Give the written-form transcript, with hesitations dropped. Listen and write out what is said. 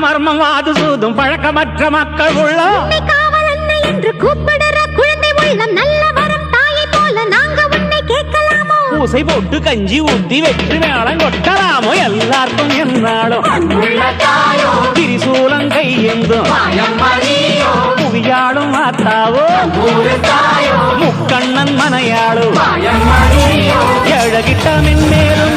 மர்மமாது சூதும் பழக்கமற்ற மக்கள் உள்ளம் காவலன்னை என்று கூப்பிடுற குழந்தை உள்ளம் நல்ல வரம் தாயை போல நாங்க உன்னை கேட்கலாமோ பூசை போட்டு கஞ்சி ஊத்தி வெற்றி மேளம் கொட்டலாமோ எல்லாருக்கும் என்னாலும் திரிசூலம் கையெந்தும் புவியாளும் மாத்தாவோ முக்கண்ணன் மனையாளும் ஏழகிட்ட மின்னேறும்